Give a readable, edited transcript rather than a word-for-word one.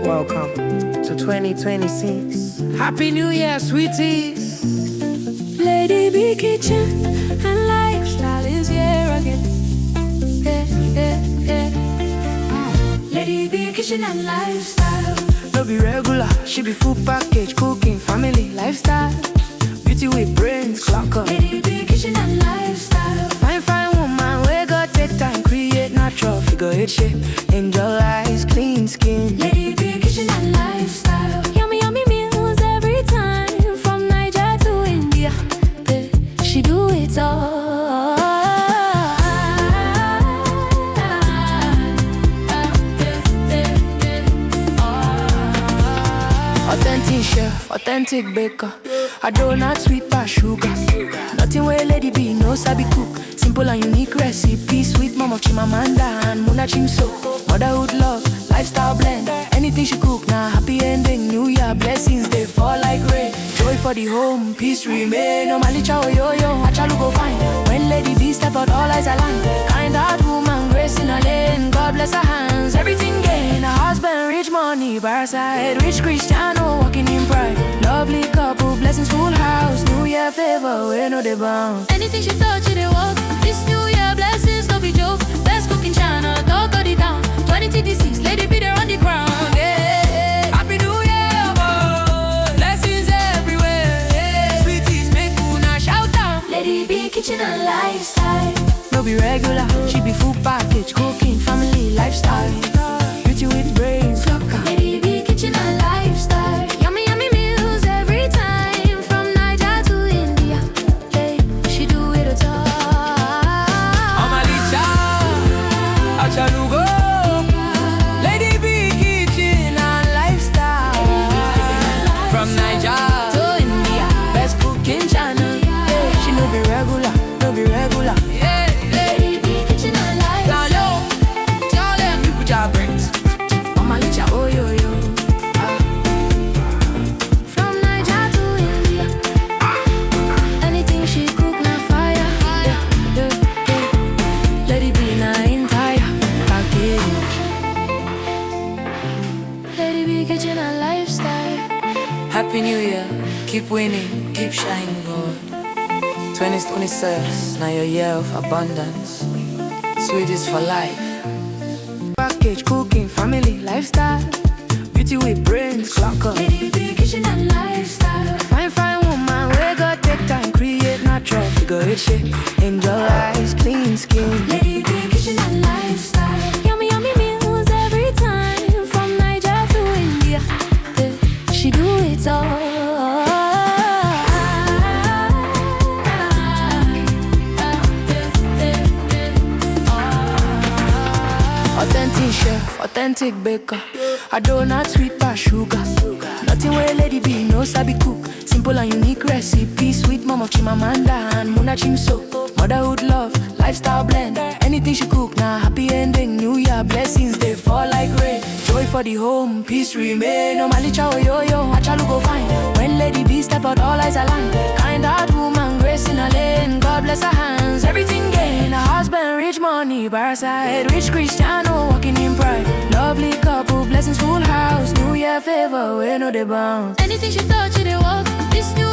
welcome to 2026. Happy New Year, sweeties. Lady B kitchen and lifestyle is here again. Lady B kitchen and lifestyle. No be regular, she be full package, cooking, family, lifestyle. Beauty with brains, clock up. Lady B kitchen and lifestyle. Fine woman, we got take time, create natural figure eight shape. Angel eyes, clean skin. Lady B kitchen and lifestyle. Yummy meals every time, from Niger to India. She do it all. Authentic chef, authentic baker. A donut sweet past sugar. Nothing where Lady B no sabi cook. Simple and unique recipe. Sweet mom of Chimamanda and Muna Chimso. Motherhood love, lifestyle blend. Anything she cook, now happy ending. New Year blessings, they fall like rain. Joy for the home, peace remain. Normally chow yo, achalu go fine. When Lady B step out, all eyes align. Kind heart woman, grace in her lane. God bless her hands, everything gain. Her husband, rich money, bar side. Rich Cristiano, walking in pride. Lovely couple, blessings full house. New Year favor, we know they bound. Anything she touch, it walk. This New Year blessings, no be joke. Best cooking channel, talk of the town. 2026, Lady B there on the ground. Yeah. Happy New Year, boy. Blessings everywhere. Yeah. Sweeties, make una shout out. Lady B kitchen and lifestyle. No be regular, she be full package, cooking, family, lifestyle. Beauty with brains, clock up. Lady B kitchen and lifestyle. Yummy meals every time, from Niger to India. Hey, she do it all. Omalicha, Achalugo. Lady B kitchen and lifestyle. From Niger to India, best cooking channel. Yeah, she no be regular, no be regular. Yeah, Lady B kitchen and lifestyle. tell them people job brains. Omalicha, oh yo. From Niger to India. Anything she cook, na fire. Yeah. Lady B na entire package. Lady B kitchen and lifestyle. Happy New Year, keep winning, keep shining, God. 2026, now your year of abundance. Sweeties for life. Package, cooking, family, lifestyle. Beauty with brains, clock up. Lady B kitchen and lifestyle. Fine woman, we got take time, create natural figure eight shape. Angel eyes, clean skin. Lady B kitchen and lifestyle. Yummy meals every time, from Niger to India. She do it all. Authentic chef, authentic baker. A donut sweet past sugar. Nothing where Lady B no sabi cook. Simple and unique recipe. Sweet mom of Chimamanda and Muna Chimso. Motherhood love, lifestyle blend. Anything she cook, now happy ending. New Year blessings, they fall like rain. Joy for the home, peace remain. Normally chow yo, achalu go fine. When Lady B step out, all eyes align. Kind heart woman, grace in her lane. God bless her hands, everything gain. Her husband, rich money, bar side. Rich Cristiano, walking in pride. Lovely couple, blessings full house. New Year favor, we know they bound. Anything she touch, it walk. This New Year.